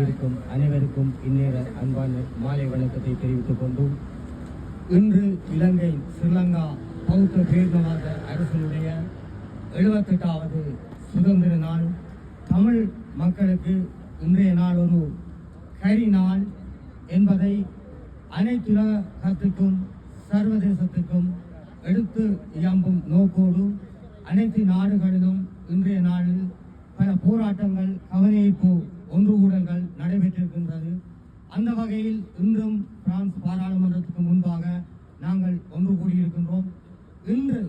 கூடியிருக்கும் அனைவருக்கும் இந்நேர அன்பான மாலை வணக்கத்தை தெரிவித்துக் கொண்டும் இன்று இலங்கை ஸ்ரீலங்கா பௌத்த பேரினவாத அரசினுடைய 78வது சுதந்திர நாள். தமிழ் மக்களுக்கு இன்றைய நாள் ஒரு கரி நாள் என்பதை அனைத்துலகத்துக்கும் சர்வதேசத்துக்கும் எடுத்து இயம்பும் நோக்கோடு அனைத்து நாடுகளிலும் இன்றைய நாளில் பல போராட்டங்கள், கவனஈர்ப்பு ஒன்றுகூடல்கள் நடைபெற்றிருக்கின்றது. அந்த வகையில் இன்றும் பிரான்ஸ் பாராளுமன்றத்துக்கு முன்பாக நாங்கள் ஒன்று கூடியிருக்கின்றோம். இன்று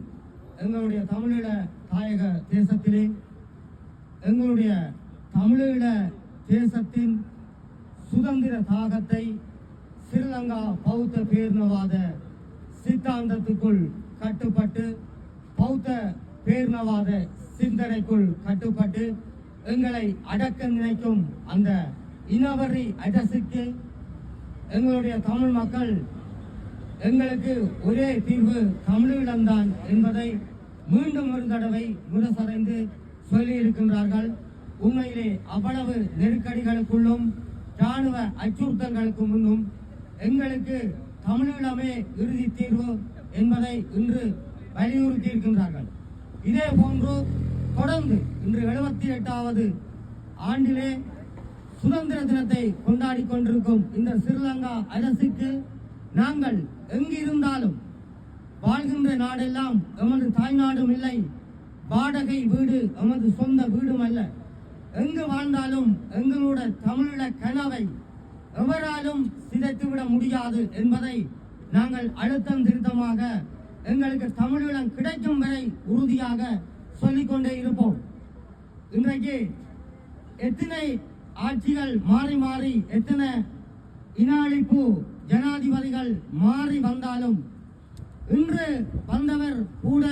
எங்களுடைய தமிழீழ தாயக தேசத்திலே எங்களுடைய தமிழீழ தேசத்தின் சுதந்திர தாகத்தை ஸ்ரீலங்கா பௌத்த பேரினவாத சித்தாந்தத்துக்குள் கட்டுப்பட்டு, பௌத்த பேரினவாத சிந்தனைக்குள் கட்டுப்பட்டு எங்களை அடக்க நினைக்கும் அந்த இனவரி அரசுக்கு எங்களுடைய தமிழ் மக்கள் எங்களுக்கு ஒரே தீர்வு தமிழீழம்தான் என்பதை மீண்டும் ஒரு தடவை முரசறைந்து சொல்லி இருக்கின்றார்கள். உண்மையிலே அவ்வளவு நெருக்கடிகளுக்குள்ளும் இராணுவ அச்சுறுத்தல்களுக்கு முன்னும் எங்களுக்கு தமிழீழமே இறுதி தீர்வு என்பதை இன்று வலியுறுத்தி இருக்கின்றார்கள். இதே போன்று தொடர்ந்து இன்று 78வது ஆண்டிலே சுதந்திர தினத்தை கொண்டாடி கொண்டிருக்கும் இந்த ஸ்ரீலங்கா அரசுக்கு நாங்கள் எங்கு இருந்தாலும், வாழ்கின்ற நாடெல்லாம் எமது தாய்நாடும் இல்லை, வாடகை வீடு எமது சொந்த வீடும் அல்ல, எங்கு வாழ்ந்தாலும் எங்களுடைய தமிழீழ கனவை எவராலும் சிதைத்துவிட முடியாது என்பதை நாங்கள் அழுத்தம் திருத்தமாக எங்களுக்கு தமிழீழம் கிடைக்கும் வரை உறுதியாக சொல்லிக்கொண்டே இருப்போம். இன்றைக்கு எத்தனை ஆட்சிகள் மாறி மாறி, எத்தனை இன அழிப்பு ஜனாதிபதிகள் மாறி வந்தாலும் இன்று வந்தவர் கூட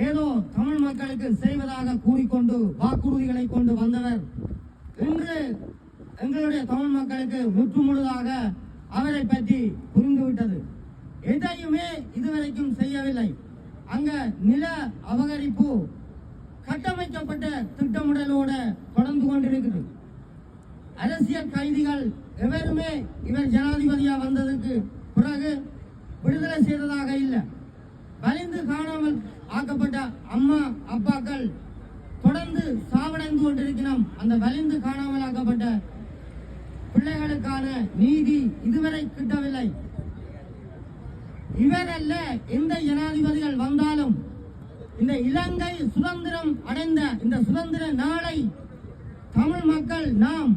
ஏதோ தமிழ் மக்களுக்கு செய்வதாக கூறிக்கொண்டு வாக்குறுதிகளை கொண்டு வந்தவர் இன்று எங்களுடைய தமிழ் மக்களுக்கு முற்றுமுழுதாக அவரை பற்றி புரிந்துவிட்டது. எதையுமே இதுவரைக்கும் செய்யவில்லை. அங்க நில அபகரிப்பு கட்டமைக்கப்பட்ட திட்டமிடலோட தொடர்ந்து கொண்டிருக்குது. அரசியல் கைதிகள் எவருமே இவர் ஜனாதிபதியா வந்ததுக்கு பிறகு விடுதலை செய்ததாக இல்லை. வலிந்து காணாமல் ஆக்கப்பட்ட அம்மா அப்பாக்கள் தொடர்ந்து சாவடைந்து கொண்டிருக்கிறோம். அந்த வலிந்து காணாமல் ஆக்கப்பட்ட பிள்ளைகளுக்கான நீதி இதுவரை கிட்டவில்லை. இவரல்ல எந்த ஜனாதிபதிகள் வந்தாலும் இந்த இலங்கை சுதந்திரம் அடைந்த இந்த சுதந்திர நாளை தமிழ் மக்கள் நாம்